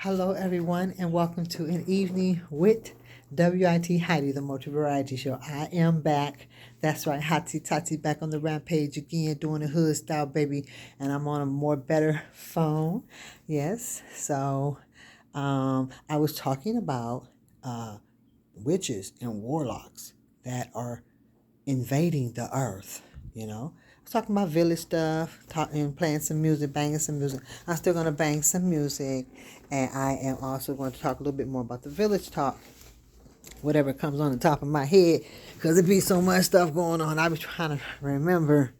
Hello, everyone, and welcome to an evening with WIT Heidi, the Multi Variety Show. I am back. That's right, Hotty Totty back on the rampage again, doing the hood style, baby, and I'm on a more better phone. Yes, so I was talking about witches and warlocks that are invading the earth, you know. I was talking about village stuff, talking, playing some music, banging some music. I'm still going to bang some music, and I am also going to talk a little bit more about the village talk, whatever comes on the top of my head, because it be so much stuff going on. I be trying to remember,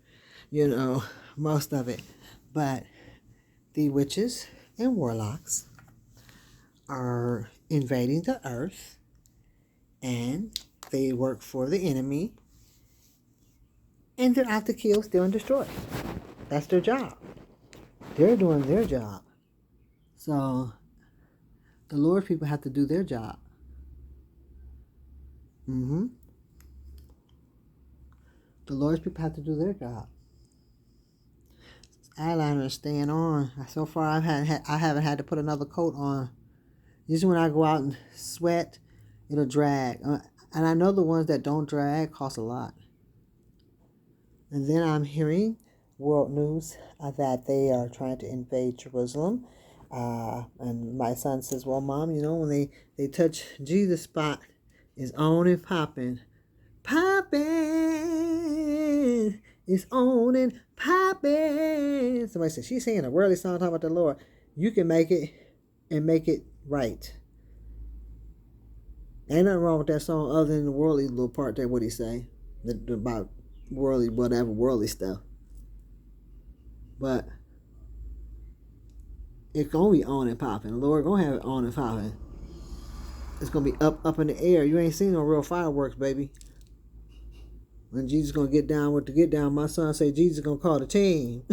most of it. But the witches and warlocks are invading the earth, and they work for the enemy, and they're out to kill, steal, and destroy. That's their job. They're doing their job. So the Lord's people have to do their job. The Lord's people have to do their job. Eyeliner is staying on. So far, I haven't had to put another coat on. Usually when I go out and sweat, it'll drag. And I know the ones that don't drag cost a lot. And then I'm hearing world news that they are trying to invade Jerusalem. And my son says, well, Mom, when they touch Jesus' spot, it's on and popping. Popping! It's on and popping. Somebody said, she's singing a worldly song talking about the Lord. You can make it and make it right. Ain't nothing wrong with that song other than the worldly little part there, what he say? About worldly, whatever, worldly stuff. But it's going to be on and popping. The Lord going to have it on and popping. It's going to be up in the air. You ain't seen no real fireworks, baby. When Jesus going to get down with the get down, my son say Jesus going to call the team.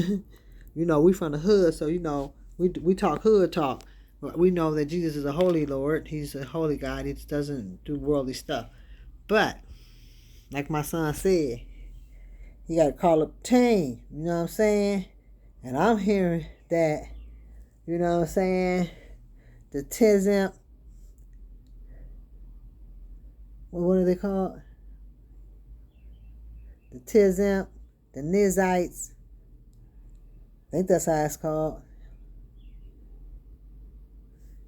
We from the hood, so, we talk hood talk. But we know that Jesus is a holy Lord. He's a holy God. He doesn't do worldly stuff. But, like my son said, you got to call up the team. You know what I'm saying? And I'm hearing that, you know what I'm saying, the Tizimp, what are they called? The Tizimp, the Nizites. I think that's how it's called.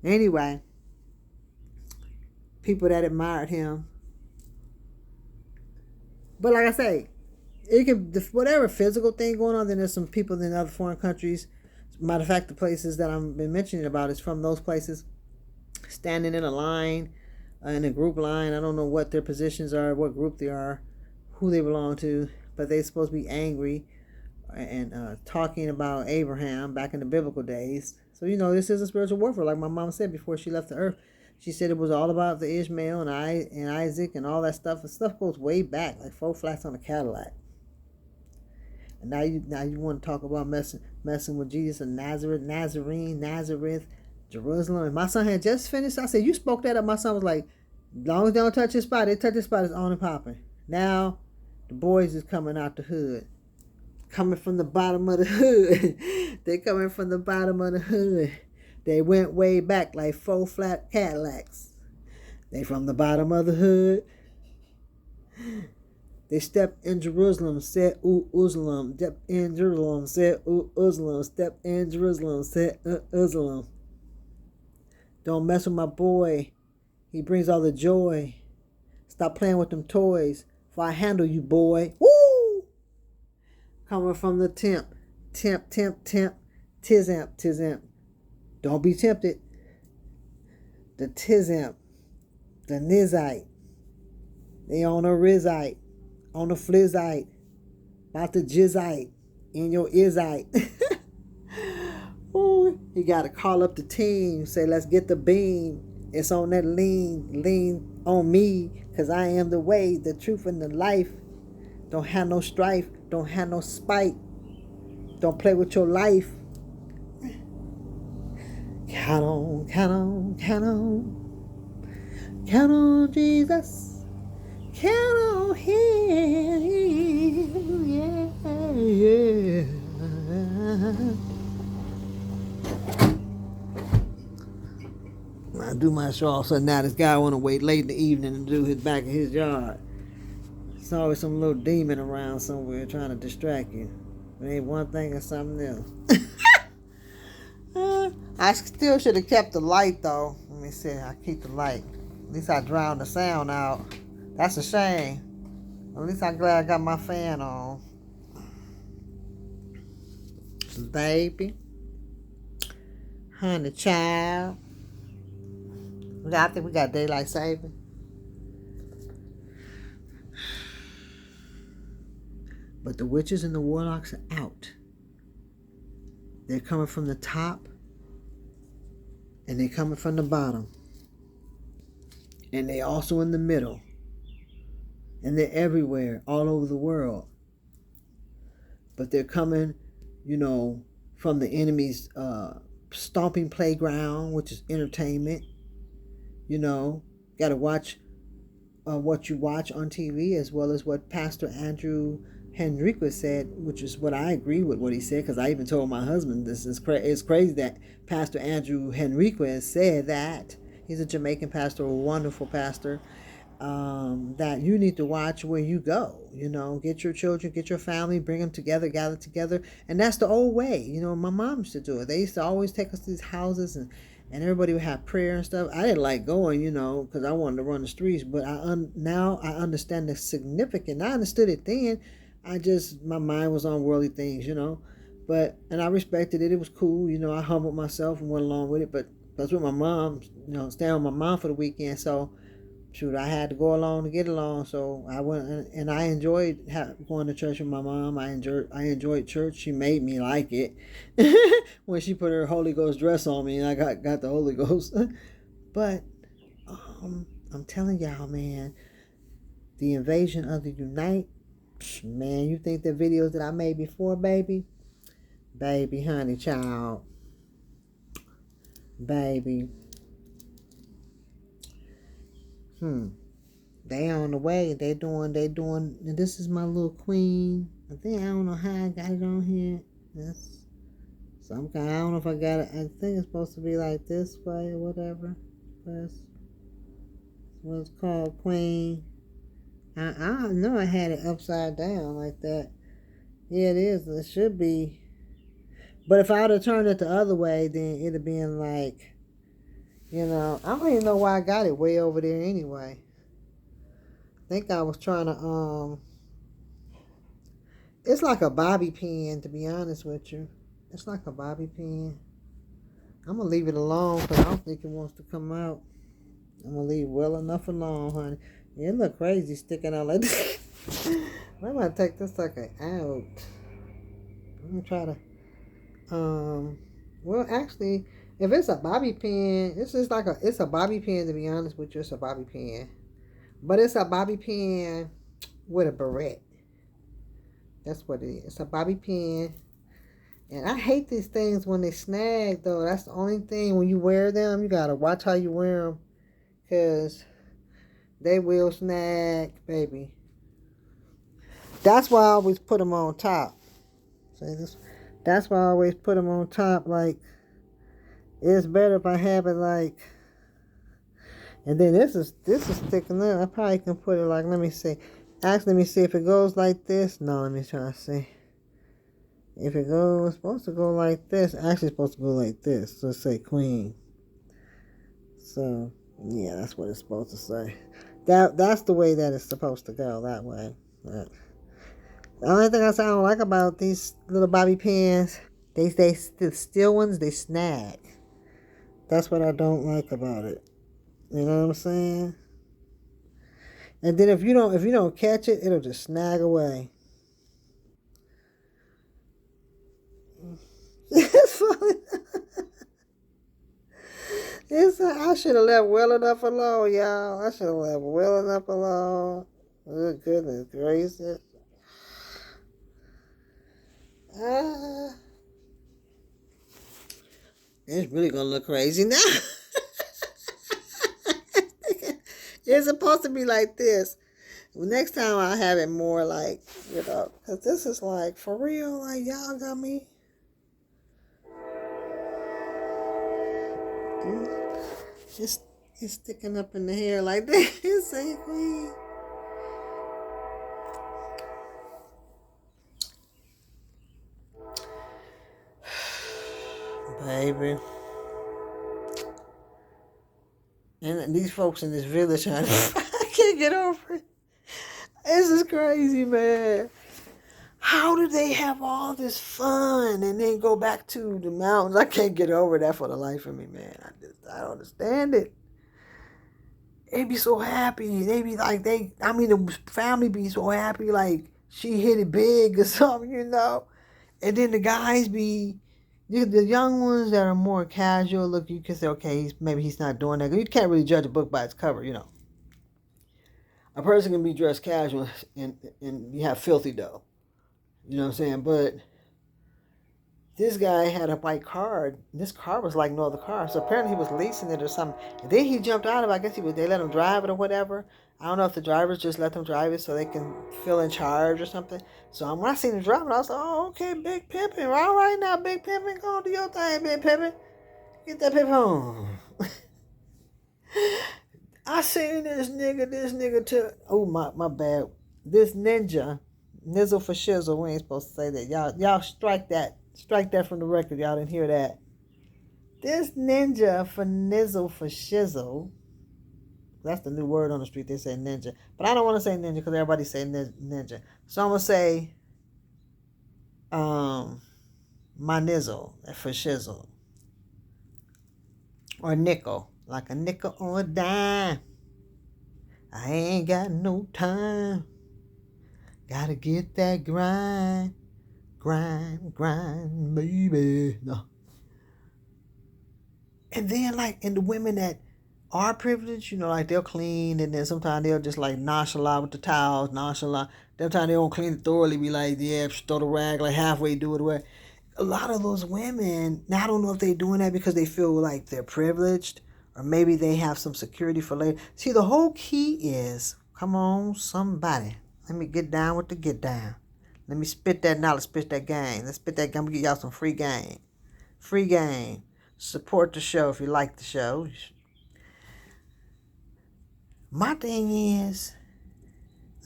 Anyway, people that admired him. But like I say, it can, whatever physical thing going on, then there's some people in other foreign countries. Matter of fact, the places that I've been mentioning about is from those places, standing in a line, in a group line. I don't know what their positions are, what group they are, who they belong to, but they're supposed to be angry and talking about Abraham back in the biblical days. So, this is a spiritual warfare, like my mom said before she left the earth. She said it was all about the Ishmael and Isaac and all that stuff. The stuff goes way back, like 4 flats on a Cadillac. And now you want to talk about messing with Jesus and Nazareth, Jerusalem. And my son had just finished. I said, you spoke that up. My son was like, as long as they don't touch his spot, they touch his spot, it's on and popping. Now, the boys is coming out the hood. Coming from the bottom of the hood. They coming from the bottom of the hood. They went way back like 4 flat Cadillacs. They from the bottom of the hood. They stepped in Jerusalem, said Uzlam. Stepped in Jerusalem, said Uzlam. Stepped in Jerusalem, said Uzlam. Don't mess with my boy. He brings all the joy. Stop playing with them toys. If I handle you, boy. Woo! Coming from the temp. Tizimp. Don't be tempted. The Tizimp. The Nizite. They on a Rizite. On the Flizzite. About the Jizzite. In your Izite. Ooh, you got to call up the team. Say, let's get the beam. It's on that lean on me. Because I am the way, the truth, and the life. Don't have no strife. Don't have no spite. Don't play with your life. Count on, count on, count on. Count on Jesus. Count on him. Yeah. I do my show, all of a sudden now this guy want to wait late in the evening to do his back of his yard. It's always some little demon around somewhere trying to distract you. It ain't one thing or something else. I still should have kept the light though. Let me see. I keep the light. At least I drowned the sound out. That's a shame. At least I'm glad I got my fan on. Baby. Honey child. I think we got daylight saving. But the witches and the warlocks are out. They're coming from the top. And they're coming from the bottom. And they're also in the middle. And they're everywhere, all over the world. But they're coming, from the enemy's stomping playground, which is entertainment. Got to watch what you watch on TV, as well as what Pastor Andrew Henriquez said, which is what I agree with what he said, because I even told my husband this is it's crazy that Pastor Andrew Henriquez said that. He's a Jamaican pastor, a wonderful pastor, that you need to watch where you go. Get your children, get your family, bring them together, gather together. And that's the old way. My mom used to do it. They used to always take us to these houses and everybody would have prayer and stuff. I didn't like going, because I wanted to run the streets. But now I understand the significance. I understood it then. My mind was on worldly things, and I respected it. It was cool. I humbled myself and went along with it. But that's with my mom, staying with my mom for the weekend. So, shoot, I had to go along to get along. So I went, and I enjoyed going to church with my mom. I enjoyed church. She made me like it when she put her Holy Ghost dress on me, and I got the Holy Ghost. But I'm telling y'all, man, the invasion of the Unite. Man, you think the videos that I made before, baby, honey, child, baby, they on the way. They doing. And this is my little queen. I don't know how I got it on here. That's some kind. I don't know if I got it. I think it's supposed to be like this way or whatever. That's what it's called, queen. I know I had it upside down like that. Yeah, it is. It should be. But if I would have turned it the other way, then it'd have been like, I don't even know why I got it way over there anyway. I think I was trying to, it's like a bobby pin, to be honest with you. It's like a bobby pin. I'm going to leave it alone because I don't think it wants to come out. I'm going to leave well enough alone, honey. It look crazy sticking out like this. I'm going to take this sucker out. I'm going to try to, well, actually, if it's a bobby pin, it's a bobby pin, to be honest with you. It's a bobby pin. But it's a bobby pin with a barrette. That's what it is. It's a bobby pin. And I hate these things when they snag, though. That's the only thing. When you wear them, you got to watch how you wear them. Because they will snag, baby. That's why I always put them on top. See this? That's why I always put them on top. Like, it's better if I have it like. And then this is sticking up. I probably can put it like. Let me see. Actually, let me see if it goes like this. No, let me try to see. If it goes, it's supposed to go like this. Actually, it's supposed to go like this. Let's say queen. So yeah, that's what it's supposed to say. That's the way that it's supposed to go, that way. But the only thing I don't like about these little bobby pins, the steel ones, they snag. That's what I don't like about it. You know what I'm saying? And then if you don't catch it, it'll just snag away. It's funny. I should have left well enough alone, y'all. I should have left well enough alone. Oh, goodness gracious. It's really gonna look crazy now. It's supposed to be like this. Next time I'll have it more like, because this is like, for real, like, y'all got me. Just it's sticking up in the hair like this. Say, queen. Baby. And these folks in this village, honey, I can't get over it. This is crazy, man. How do they have all this fun and then go back to the mountains? I can't get over that for the life of me, man. I don't understand it. They be so happy. They be like, the family be so happy, like she hit it big or something, And then the guys be, the young ones that are more casual, look, you can say, okay, maybe he's not doing that. You can't really judge a book by its cover. A person can be dressed casual and you have filthy dough. You know what I'm saying? But this guy had a white car. This car was like no other car. So apparently he was leasing it or something. And then he jumped out of it. I guess they let him drive it or whatever. I don't know if the drivers just let them drive it so they can feel in charge or something. So when I seen him driving, I was like, oh, okay, Big Pimpin'. All right now, Big Pimpin'. Go do your thing, Big Pimpin'. Get that pimp home. I seen this nigga took, oh, my bad. This ninja, nizzle for shizzle. We ain't supposed to say that. Y'all strike that. Strike that from the record. Y'all didn't hear that. This ninja for nizzle for shizzle. That's the new word on the street. They say ninja. But I don't want to say ninja because everybody say ninja. So I'm going to say my nizzle for shizzle. Or nickel. Like a nickel or a dime. I ain't got no time. Gotta get that grind, baby. No. And then, and the women that are privileged, like they'll clean, and then sometimes they'll just nonchalant with the towels, nonchalant. Sometimes they don't clean it thoroughly, be like, yeah, throw the rag, halfway do it away. A lot of those women, now I don't know if they're doing that because they feel like they're privileged, or maybe they have some security for later. See, the whole key is, come on, somebody. Let me get down with the get down. Let me spit that knowledge, spit that game. Let's spit that game. I'm going to get y'all some free game. Free game. Support the show if you like the show. My thing is,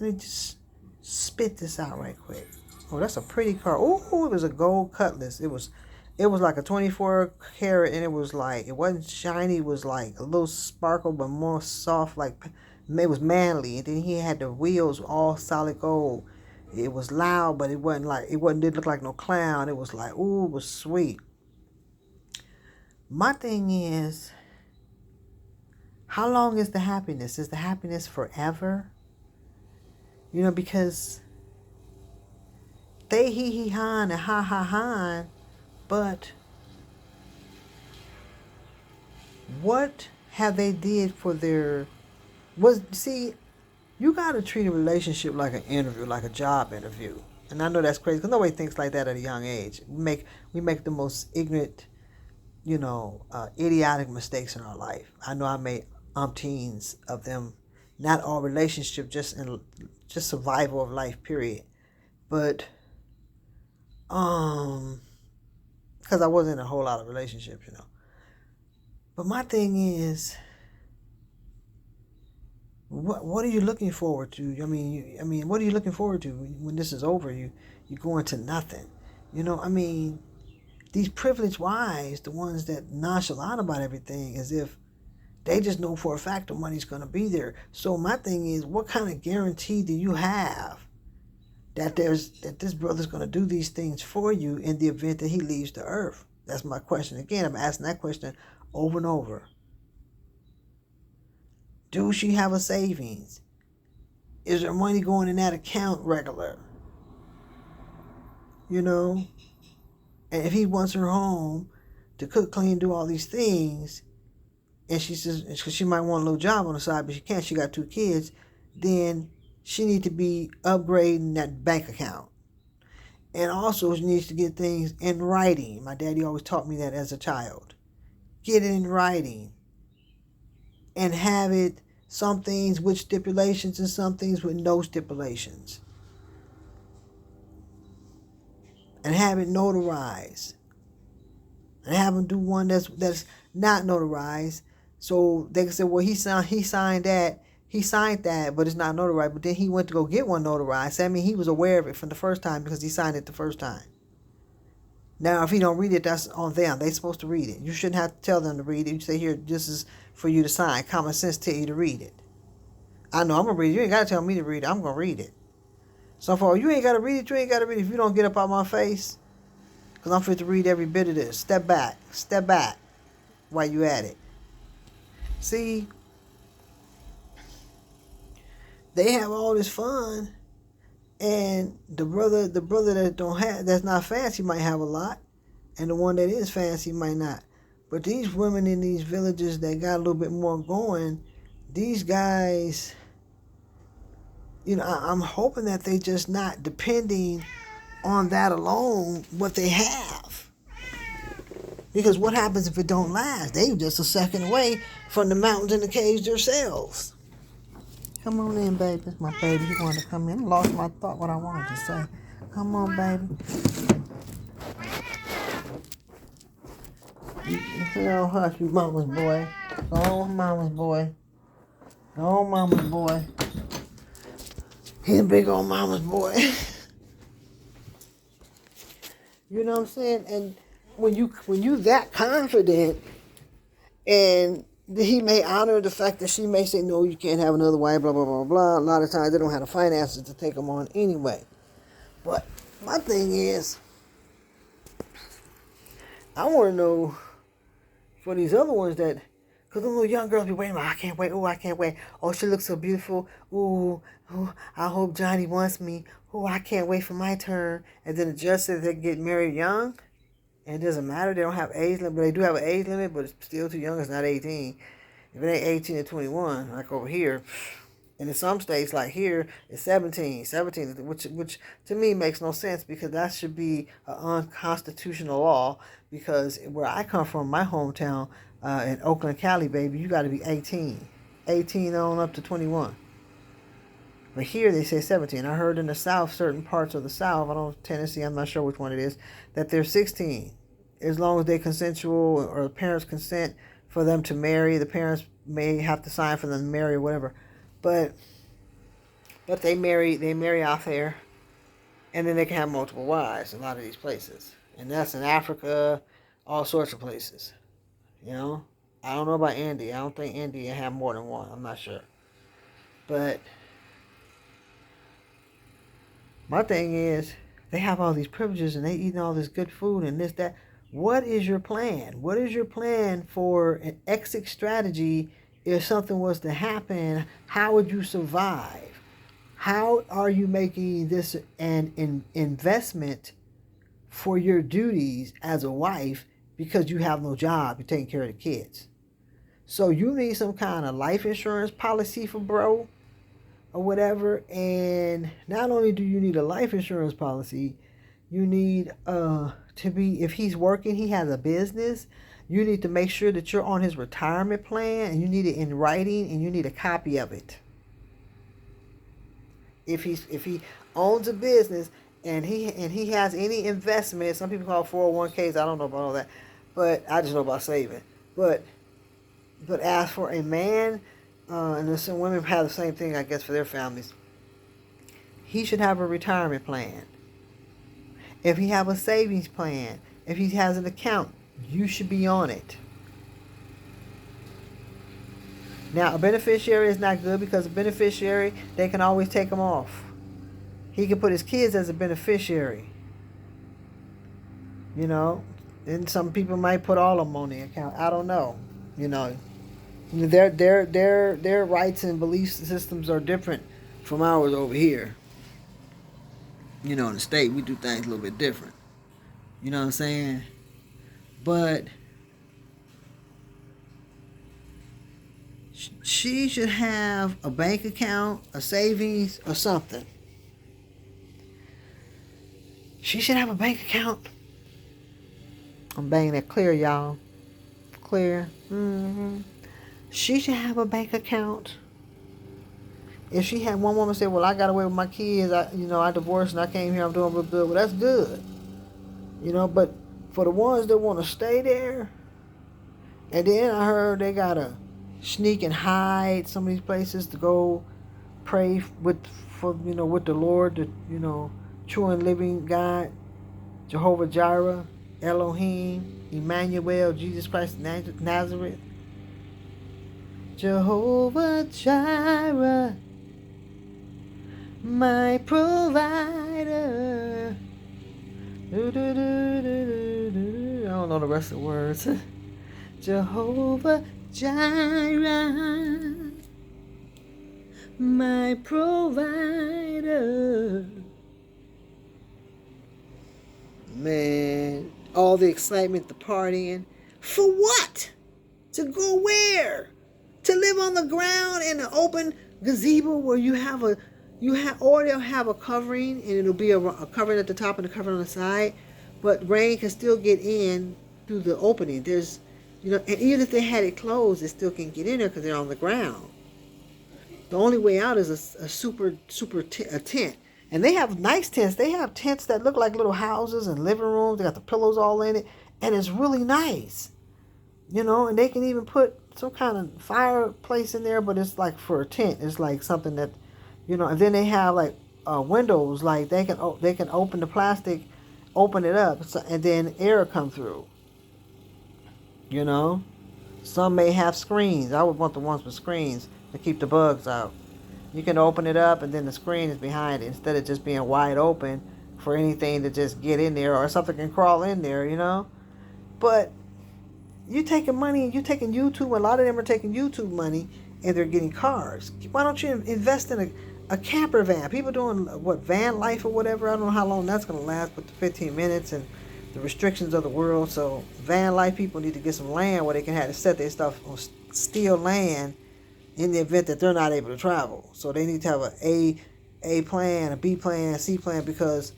let me just spit this out right quick. Oh, that's a pretty car. Oh, it was a gold Cutlass. It was like a 24 karat, and it wasn't shiny. It was like a little sparkle, but more soft, it was manly. And then he had the wheels all solid gold. It was loud, but it didn't look like no clown. It was it was sweet. My thing is, how long is the happiness? Is the happiness forever? Because they hee han and ha ha han, but what have they did for their you got to treat a relationship like an interview, like a job interview. And I know that's crazy because nobody thinks like that at a young age. We make the most ignorant, idiotic mistakes in our life. I know I made umpteens of them. Not all relationship, just survival of life, period. But because I wasn't in a whole lot of relationships, But my thing is, what are you looking forward to? What are you looking forward to when this is over? You're going to nothing. These privileged wives, the ones that nonchalant about everything, as if they just know for a fact the money's going to be there. So my thing is, what kind of guarantee do you have that this brother's going to do these things for you in the event that he leaves the earth? That's my question. Again, I'm asking that question over and over. Do she have a savings? Is there money going in that account regular? And if he wants her home to cook, clean, do all these things, and she says, because she might want a little job on the side, but she can't, she got 2 kids, then she needs to be upgrading that bank account. And also she needs to get things in writing. My daddy always taught me that as a child. Get it in writing. And have it, some things with stipulations and some things with no stipulations. And have it notarized. And have them do one that's not notarized, So they can say, well, signed that, but it's not notarized. But then he went to go get one notarized. So, I mean, he was aware of it from the first time because he signed it the first time. Now, if he don't read it, that's on them. They're supposed to read it. You shouldn't have to tell them to read it. You say, here, this is for you to sign. Common sense tell you to read it. I know I'm going to read it. You ain't got to tell me to read it. I'm going to read it. So for you ain't got to read it. You ain't got to read it if you don't get up out my face. Because I'm fit to read every bit of this. Step back. Step back while you at it. See, they have all this fun, and the brother that's not fancy might have a lot, and the one that is fancy might not. But these women in these villages that got a little bit more going, these guys, I'm hoping that they just not depending on that alone, what they have. Because what happens if it don't last? They just a second away from the mountains and the caves themselves. Come on in, baby. It's my baby. He wanted to come in. I lost my thought what I wanted to say. Come on, baby. Hush, you mama's boy. Oh, mama's boy. Oh, mama's boy. He's a big old mama's boy. You know what I'm saying? And when you that confident, and he may honor the fact that she may say, no, you can't have another wife, blah, blah, blah, blah. A lot of times they don't have the finances to take them on anyway. But my thing is, I want to know for these other ones that, because the little young girls be waiting, I can't wait, oh, I can't wait. Oh, she looks so beautiful. Ooh, I hope Johnny wants me. Oh, I can't wait for my turn. And then the judge says they get married young. And it doesn't matter. They don't have age limit, but they do have an age limit, but it's still too young. It's not 18. If it ain't 18 to 21, like over here, and in some states like here, it's 17, which to me makes no sense because that should be an unconstitutional law. Because where I come from, my hometown in Oakland, Cali, baby, you got to be 18 on up to 21. But here they say 17. I heard in the South, certain parts of the South, I don't know, Tennessee, I'm not sure which one it is, that they're 16. As long as they consensual or the parents consent for them to marry, the parents may have to sign for them to marry or whatever. But they marry out there, and then they can have multiple wives in a lot of these places. And that's in Africa, all sorts of places. I don't know about India. I don't think India have more than one. I'm not sure. But my thing is, they have all these privileges and they eating all this good food and this, that. What is your plan? What is your plan for an exit strategy if something was to happen? How would you survive? How are you making this an investment for your duties as a wife because you have no job, you're taking care of the kids? So you need some kind of life insurance policy for bro or whatever. And not only do you need a life insurance policy, you need to be, if he's working, he has a business, you need to make sure that you're on his retirement plan, and you need it in writing, and you need a copy of it. If he owns a business and he has any investment, some people call 401ks, I don't know about all that, but I just know about saving. But as for a man, and there's some women have the same thing, I guess, for their families, he should have a retirement plan. If he have a savings plan, if he has an account, you should be on it. Now, a beneficiary is not good because a beneficiary, they can always take him off. He can put his kids as a beneficiary. And some people might put all of them on the account. I don't know. Their rights and belief systems are different from ours over here. In the state, we do things a little bit different. You know what I'm saying? But she should have a bank account, a savings, or something. She should have a bank account. I'm banging that clear, y'all. Clear. She should have a bank account. If she had one woman say, well, I got away with my kids, I divorced and I came here, I'm doing real good. Well, that's good. But for the ones that want to stay there, and then I heard they got a sneak and hide some of these places to go pray with the Lord, the true and living God, Jehovah Jireh, Elohim, Emmanuel, Jesus Christ Nazareth, Jehovah Jireh, my provider. I don't know the rest of the words. Jehovah Jireh, my provider. Man, all the excitement, the partying. For what? To go where? To live on the ground in an open gazebo where or they'll have a covering, and it'll be a covering at the top and a covering on the side, but rain can still get in through the opening. There's, and even if they had it closed, it still can get in there because they're on the ground. The only way out is a super tent. And they have nice tents. They have tents that look like little houses and living rooms. They got the pillows all in it. And it's really nice. And they can even put some kind of fireplace in there, but it's like for a tent. It's like something that, and then they have like windows. Like they can open the plastic, open it up, and then air come through. Some may have screens. I would want the ones with screens to keep the bugs out. You can open it up and then the screen is behind it instead of just being wide open for anything to just get in there or something can crawl in there, But you're taking money, you're taking YouTube, a lot of them are taking YouTube money and they're getting cars. Why don't you invest in a camper van? People doing van life or whatever. I don't know how long that's going to last, but the 15 minutes and the restrictions of the world. So van life people need to get some land where they can have to set their stuff on steel land in the event that they're not able to travel. So they need to have a plan, a B plan, a C plan, because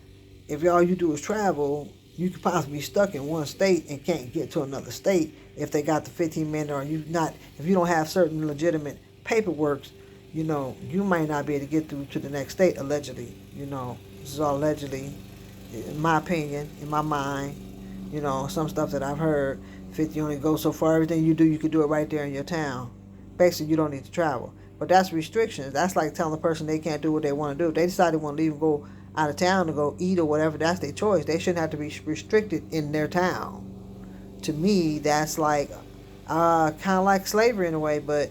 if all you do is travel, you could possibly be stuck in one state and can't get to another state if they got the 15 minutes, or if you don't have certain legitimate paperwork, you might not be able to get through to the next state, allegedly. This is all allegedly, in my opinion, in my mind. Some stuff that I've heard, 50 only goes so far. Everything you do, you can do it right there in your town. Basically, you don't need to travel. But that's restrictions. That's like telling a person they can't do what they want to do. If they decide they want to leave and go out of town to go eat or whatever, that's their choice. They shouldn't have to be restricted in their town. To me, that's like kind of like slavery in a way, but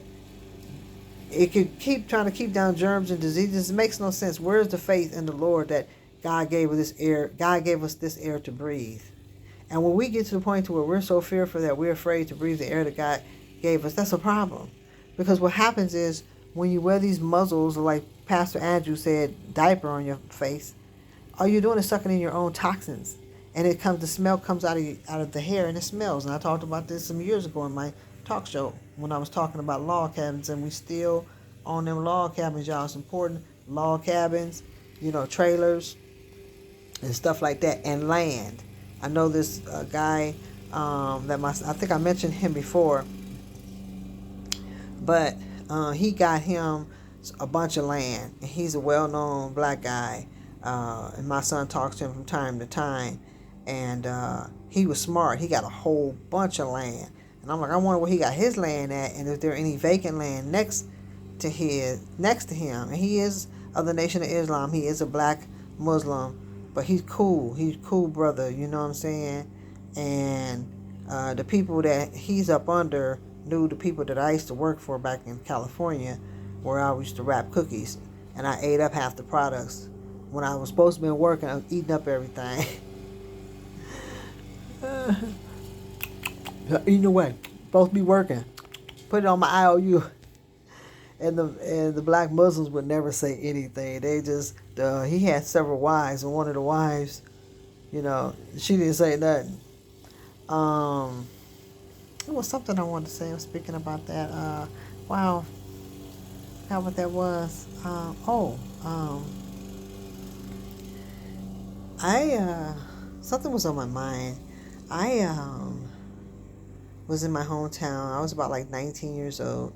it could keep trying to keep down germs and diseases. It makes no sense. Where's the faith in the Lord that God gave us this air? God gave us this air to breathe. And when we get to the point to where we're so fearful that we're afraid to breathe the air that God gave us, that's a problem. Because what happens is when you wear these muzzles, like Pastor Andrew said, diaper on your face, all you're doing is sucking in your own toxins. And the smell comes out of the hair, and it smells. And I talked about this some years ago in my talk show when I was talking about log cabins, and we still on them log cabins, y'all. It's important. Log cabins, trailers and stuff like that, and land. I know this guy I think I mentioned him before, but he got him a bunch of land, and he's a well-known black guy, and my son talks to him from time to time, and he was smart. He got a whole bunch of land, and I'm like, I wonder where he got his land at, and if there any vacant land next to him. And he is of the Nation of Islam. He is a black Muslim, but he's cool brother, you know what I'm saying? And the people that he's up under knew the people that I used to work for back in California, where I used to wrap cookies, and I ate up half the products. When I was supposed to be working, I was eating up everything. Eating away. Supposed to be working. Put it on my IOU. And the black Muslims would never say anything. They just, he had several wives, and one of the wives, she didn't say nothing. It was something I wanted to say. I was speaking about that. Wow. How what that was. Something was on my mind. I was in my hometown. I was about like 19 years old,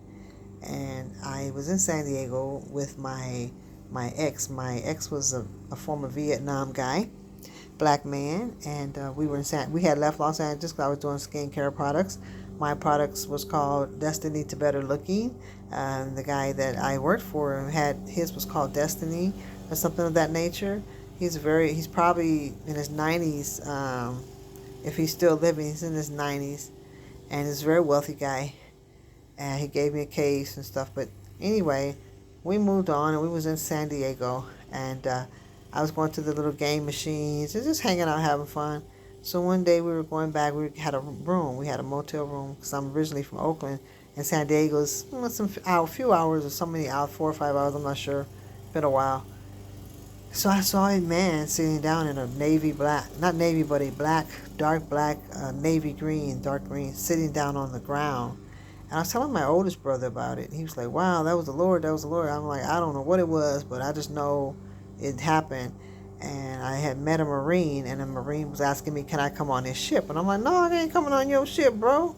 and I was in San Diego with my ex. My ex was a former Vietnam guy, black man, and we had left Los Angeles because I was doing skincare products. my products was called Destiny to Better Looking. The guy that I worked for had his was called Destiny or something of that nature. He's probably in his 90s. If he's still living, he's in his 90s, and he's a very wealthy guy. And he gave me a case and stuff. But anyway, we moved on, and we was in San Diego, and I was going to the little game machines and just hanging out, having fun. So one day we were going back. We had a room. We had a motel room because I'm originally from Oakland, and San Diego's a few hours or so many hours, 4 or 5 hours. I'm not sure. Been a while. So I saw a man sitting down in a navy black, not navy, but a black, dark black, navy green, dark green, sitting down on the ground. And I was telling my oldest brother about it. He was like, wow, that was the Lord, that was the Lord. I'm like, I don't know what it was, but I just know it happened. And I had met a Marine, and a Marine was asking me, can I come on his ship? And I'm like, no, I ain't coming on your ship, bro.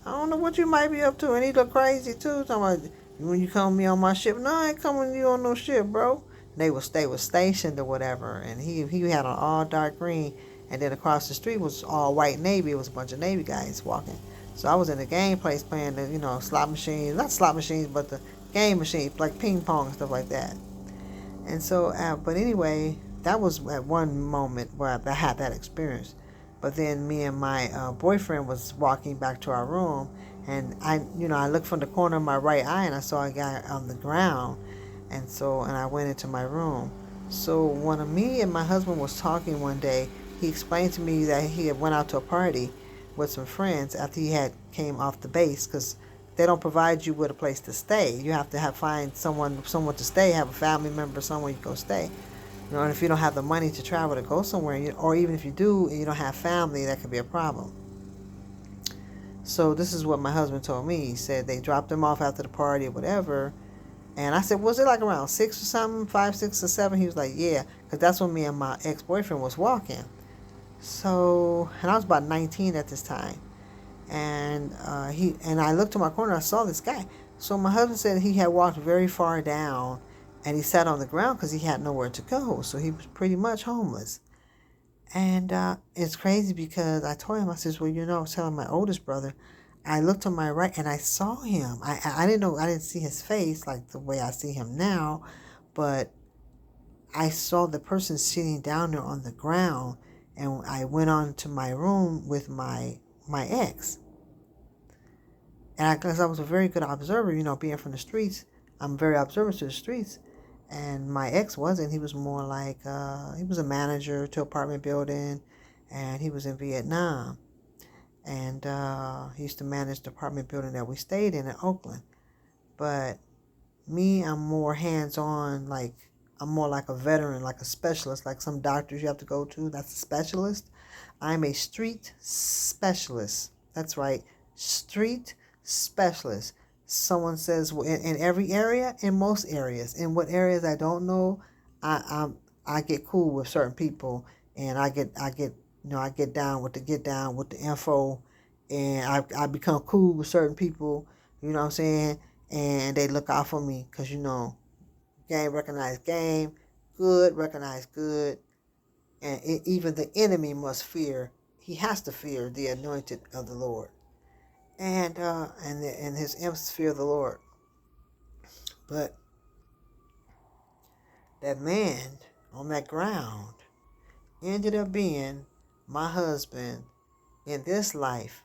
I don't know what you might be up to. And he looked crazy, too. Talking about, when you come me on my ship, no, I ain't coming you on no ship, bro. They was stationed or whatever, and he had on all dark green, and then across the street was all white Navy. It was a bunch of Navy guys walking. So I was in the game place playing the slot machines, not slot machines, but the game machines like ping pong and stuff like that. And so, but anyway, that was at one moment where I had that experience. But then me and my boyfriend was walking back to our room, and I looked from the corner of my right eye, and I saw a guy on the ground, and I went into my room. So when me and my husband was talking one day, he explained to me that he had went out to a party with some friends after he had came off the base, because they don't provide you with a place to stay. You have to find someone to stay, have a family member, somewhere you go stay. And if you don't have the money to travel to go somewhere, or even if you do and you don't have family, that could be a problem. So this is what my husband told me. He said they dropped him off after the party or whatever. And I said, was it like around 6 or something, 5, 6 or 7? He was like, yeah, because that's when me and my ex-boyfriend was walking. So, and I was about 19 at this time. And I looked to my corner, I saw this guy. So my husband said he had walked very far down, and he sat on the ground because he had nowhere to go. So he was pretty much homeless. And it's crazy because I told him, I said, well, I was telling my oldest brother, I looked to my right and I saw him. I didn't know, I didn't see his face like the way I see him now, but I saw the person sitting down there on the ground, and I went on to my room with my ex. And because I was a very good observer, being from the streets, I'm very observant to the streets. And my ex wasn't. He was more like, he was a manager to apartment building, and he was in Vietnam. And he used to manage the apartment building that we stayed in Oakland. But me, I'm more hands-on, like, I'm more like a veteran, like a specialist, like some doctors you have to go to. That's a specialist. I'm a street specialist. That's right, street specialist. Someone says, well, in every area, in most areas, in what areas I don't know, I get cool with certain people, and I get down with the info, and I become cool with certain people. You know what I'm saying? And they look out for me because game recognize game, good recognize good, and even the enemy must fear. He has to fear the anointed of the Lord, and his imps fear the Lord. But that man on that ground ended up being my husband in this life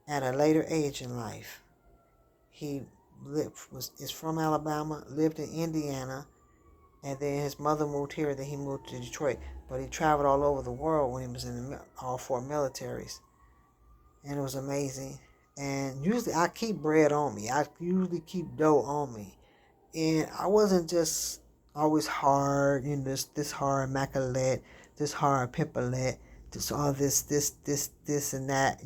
at a later age in life. He is from Alabama, lived in Indiana, and then his mother moved here. Then he moved to Detroit, but he traveled all over the world when he was in all 4 militaries, and it was amazing. And usually I keep bread on me. I usually keep dough on me. And I wasn't just always hard, this hard Macalet, this hard Pimpolet, this all this and that,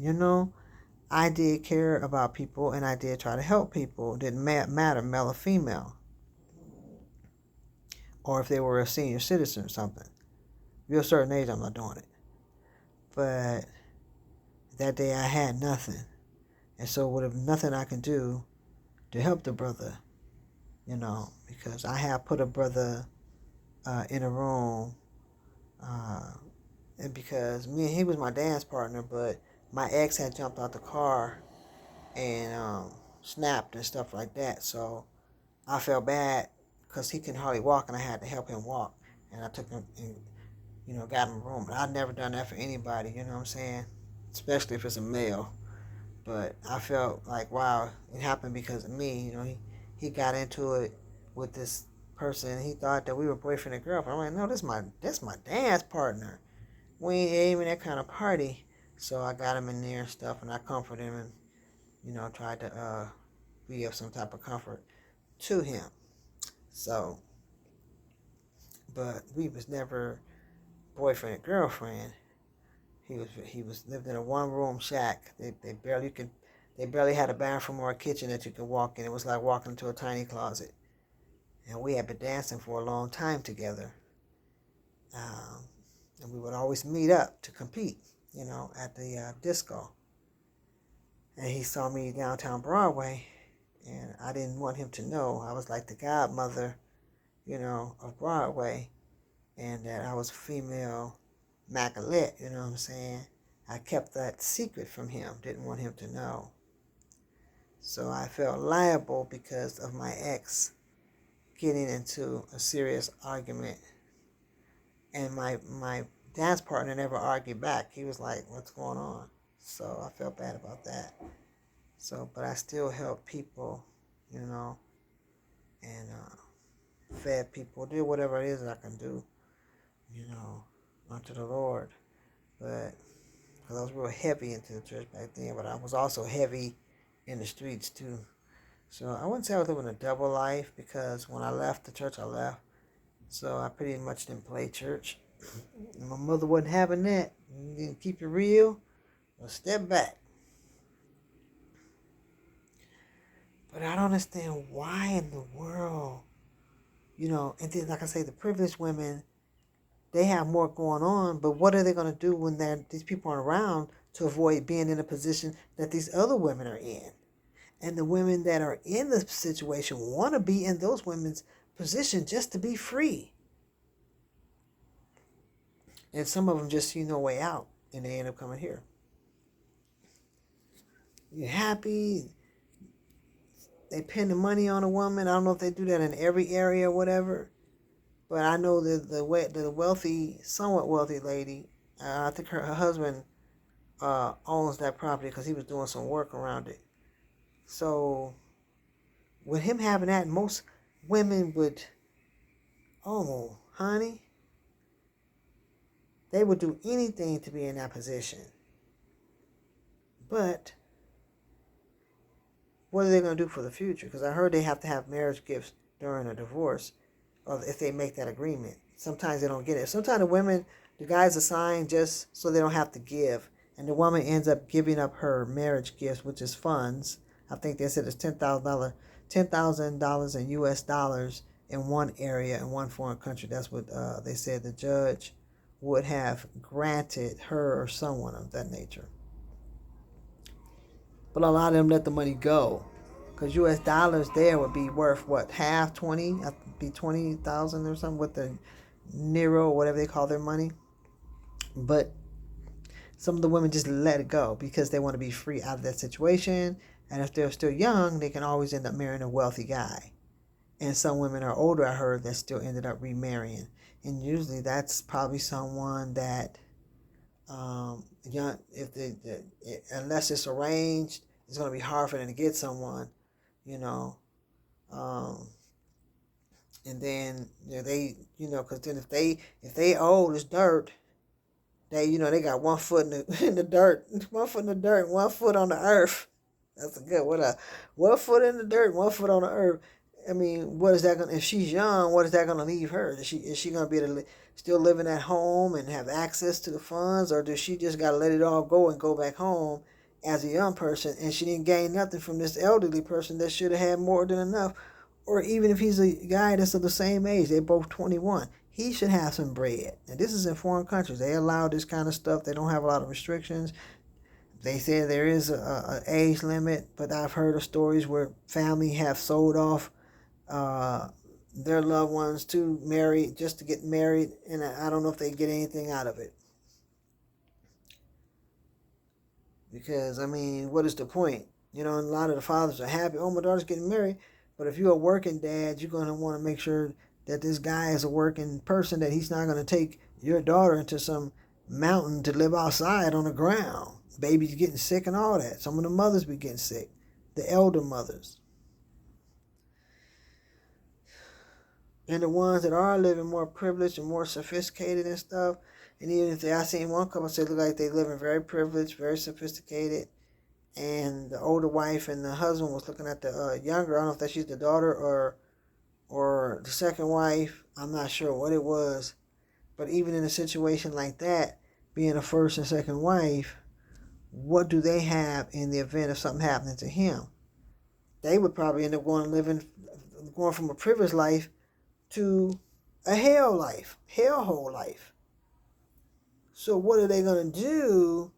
I did care about people, and I did try to help people. It didn't matter, male or female, or if they were a senior citizen or something. If you're a certain age, I'm not doing it. But that day I had nothing. And so with nothing I can do to help the brother, because I have put a brother in a room, and because he was my dance partner, but my ex had jumped out the car and snapped and stuff like that. So I felt bad because he couldn't hardly walk, and I had to help him walk. And I took him and got him a room. But I've never done that for anybody. You know what I'm saying? Especially if it's a male. But I felt like, wow, it happened because of me. He got into it with this person. He thought that we were boyfriend and girlfriend. I'm like, no, this my dance partner. We ain't even that kind of party. So I got him in there and stuff, and I comforted him, and tried to be of some type of comfort to him. So, but we was never boyfriend and girlfriend. He was lived in a one room shack. They barely had a bathroom or a kitchen that you could walk in. It was like walking into a tiny closet. And we had been dancing for a long time together. And we would always meet up to compete, at the disco. And he saw me downtown Broadway, and I didn't want him to know. I was like the godmother, of Broadway, and that I was a female Macaulette, you know what I'm saying? I kept that secret from him, didn't want him to know. So I felt liable because of my ex getting into a serious argument. And my dance partner never argued back. He was like, what's going on? So I felt bad about that. So, but I still help people, and fed people, did whatever it is that I can do, unto the Lord. But because I was real heavy into the church back then, but I was also heavy in the streets too. So I wouldn't say I was living a double life, because when I left the church, I left. So I pretty much didn't play church. My mother wasn't having that. You didn't keep it real, or step back. But I don't understand why in the world, and then like I say, the privileged women, they have more going on, but what are they going to do when these people aren't around to avoid being in a position that these other women are in? And the women that are in the situation want to be in those women's position just to be free. And some of them just see no way out, and they end up coming here. You're happy. They pin the money on a woman. I don't know if they do that in every area or whatever. But I know that the wealthy, somewhat wealthy lady, I think her husband owns that property because he was doing some work around it. So with him having that, most women would, oh, honey, they would do anything to be in that position. But what are they going to do for the future? Because I heard they have to have marriage gifts during a divorce, or if they make that agreement. Sometimes they don't get it. Sometimes the guys assign just so they don't have to give. And the woman ends up giving up her marriage gifts, which is funds. I think they said it's $10,000 in U.S. dollars in one area in one foreign country. That's what they said the judge would have granted her or someone of that nature. But a lot of them let the money go, because U.S. dollars there would be worth what, half, 20, be 20,000 or something with the Nero or whatever they call their money. But some of the women just let it go because they want to be free out of that situation. And if they're still young, they can always end up marrying a wealthy guy. And some women are older, I heard, that still ended up remarrying. And usually that's probably someone that, young, unless it's arranged, it's going to be hard for them to get someone, and then they, because then if they old as dirt, they got 1 foot in the dirt, 1 foot in the dirt, 1 foot on the earth. That's a good one. 1 foot in the dirt, 1 foot on the earth. I mean, what is that going? If she's young, what is that going to leave her? Is she going to be able to still living at home and have access to the funds, or does she just got to let it all go and go back home as a young person, and she didn't gain nothing from this elderly person that should have had more than enough? Or even if he's a guy that's of the same age, they're both 21, he should have some bread. And this is in foreign countries. They allow this kind of stuff. They don't have a lot of restrictions. They say there is an age limit, but I've heard of stories where family have sold off their loved ones to marry, just to get married, and I don't know if they get anything out of it. Because, I mean, what is the point? You know, and a lot of the fathers are happy, oh, my daughter's getting married. But if you're a working dad, you're going to want to make sure that this guy is a working person, that he's not going to take your daughter into some mountain to live outside on the ground. Babies getting sick and all that. Some of the mothers be getting sick, the elder mothers. And the ones that are living more privileged and more sophisticated and stuff, and even if I seen one couple say look like they living very privileged, very sophisticated, and the older wife and the husband was looking at the younger. I don't know if that's she's the daughter or the second wife. I'm not sure what it was, but even in a situation like that, being a first and second wife, what do they have in the event of something happening to him? They would probably end up going from a privileged life to a hellhole life. So what are they going to do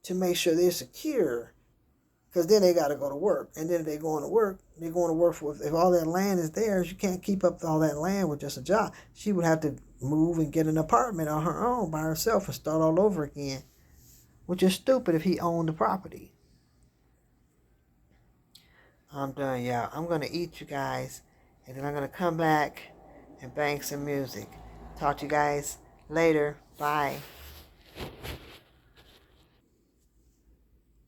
to make sure they're secure? Because then they got to go to work. And then if they're going to work for, if all that land is theirs, you can't keep up all that land with just a job. She would have to move and get an apartment on her own by herself and start all over again, which is stupid if he owned the property. I'm done, y'all. I'm going to eat, you guys, and then I'm going to come back and bang some music. Talk to you guys later. Bye.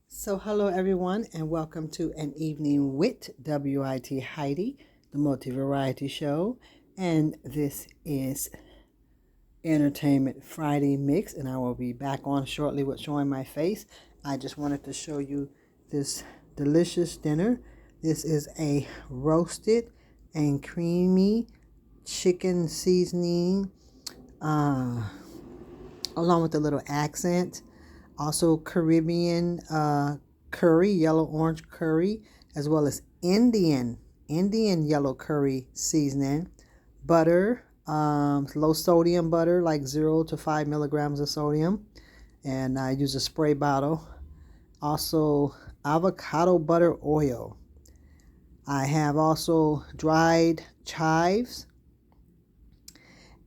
So, hello everyone, and welcome to An Evening with WIT Heidi, the multi-variety show. And this is Entertainment Friday Mix, and I will be back on shortly with showing my face. I just wanted to show you this delicious dinner. This is a roasted and creamy chicken seasoning, along with a little accent. Also Caribbean curry, yellow orange curry, as well as Indian yellow curry seasoning. Butter, low sodium butter, like 0 to 5 milligrams of sodium. And I use a spray bottle. Also avocado butter oil. I have also dried chives.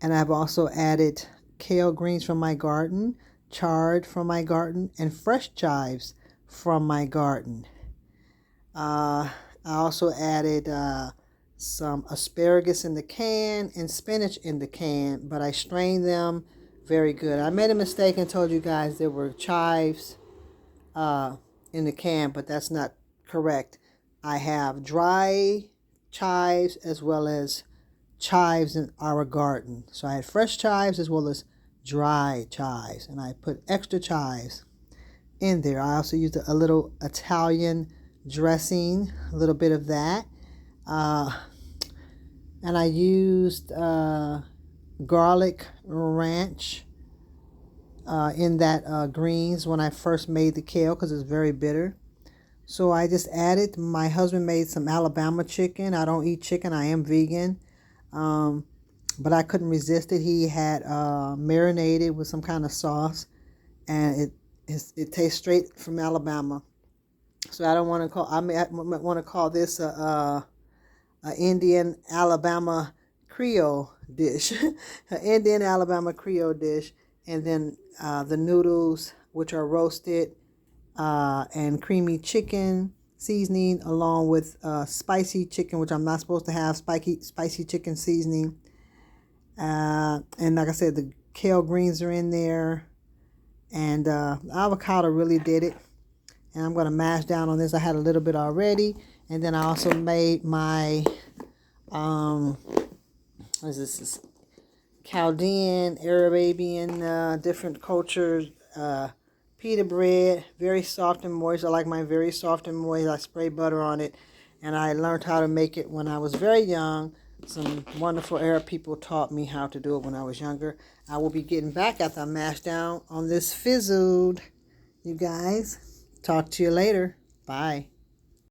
And I've also added kale greens from my garden, chard from my garden, and fresh chives from my garden. I also added some asparagus in the can and spinach in the can, but I strained them very good. I made a mistake and told you guys there were chives in the can, but that's not correct. I have dry chives as well as chives in our garden. So I had fresh chives as well as dry chives, and I put extra chives in there. I also used a little Italian dressing, a little bit of that, and I used garlic ranch in that greens when I first made the kale because it's very bitter. So I just added, my husband made some Alabama chicken. I don't eat chicken, I am vegan. But I couldn't resist it. He had marinated with some kind of sauce, and it tastes straight from Alabama. So I don't want to call. I might want to call this a Indian Alabama Creole dish, an Indian Alabama Creole dish, and then the noodles, which are roasted and creamy chicken seasoning, along with spicy chicken, which I'm not supposed to have, spicy chicken seasoning. And like I said, the kale greens are in there, and the avocado really did it. And I'm going to mash down on this. I had a little bit already, and then I also made my what is this? Chaldean, Arabian, different cultures. Pita bread, very soft and moist. I like mine very soft and moist. I spray butter on it, and I learned how to make it when I was very young. Some wonderful Arab people taught me how to do it when I was younger. I will be getting back after I mash down on this fizzled. You guys, talk to you later. Bye.